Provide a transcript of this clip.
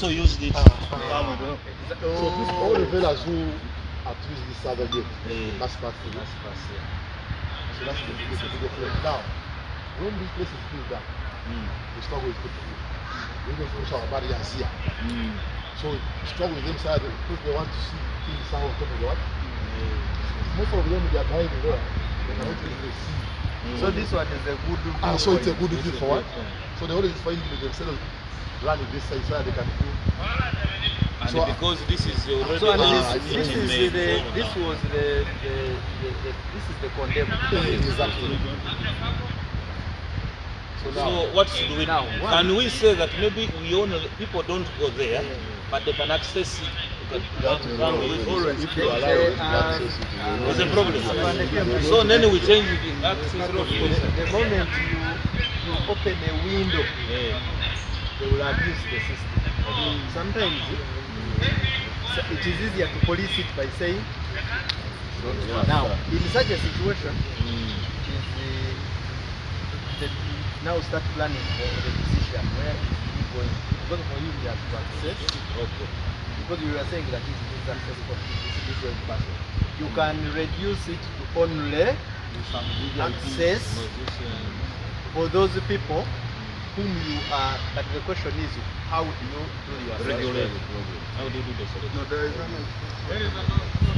also used it. So these all the fellas who are using this other gate, that's passing. So that's the difference. Now, when this place is filled up, the struggle is good for you. We don't push our barriers here. So struggle with them side because they want to see King Saha on top of what? Most of them they are dying there. They cannot really see. So this one is a good view. So it's a good view for what? So they always find themselves running this side so they can do. And so, because this is already this was the condemned. Exactly. So what should we now? Can we say that maybe we only people don't go there, but they can access it? There's a problem. So then we change the access road. The moment you open a window, they will abuse the system. Sometimes it is easier to police it by saying, now in such a situation, now start planning for the decision where is going. Because for you, you have to access. Because you were saying that this is access for this way person. You can reduce it to only access for those people whom you are. But the question is, how do you do your regulate? How do you do the selection? No, there is